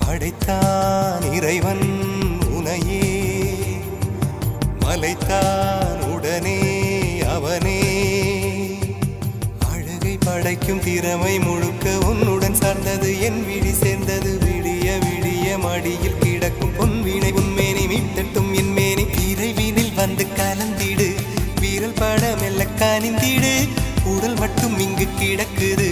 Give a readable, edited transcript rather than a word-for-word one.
படைத்தான் இறைவன் உனையே, மலைத்தான் உடனே அவனே. அழகை படைக்கும் திறமை முழுக்க உன்னுடன் சார்ந்தது, என் விழி சேர்ந்தது. விடிய விடிய மடியில் கிடக்கும் பொன்வினை உன்மேனி மீட்டட்டும் என் மேனி. இறைவினில் வந்து கலந்திடு, வீரல் பட மெல்ல கனிந்திடு. உடல் மட்டும் இங்கு கிடக்குது,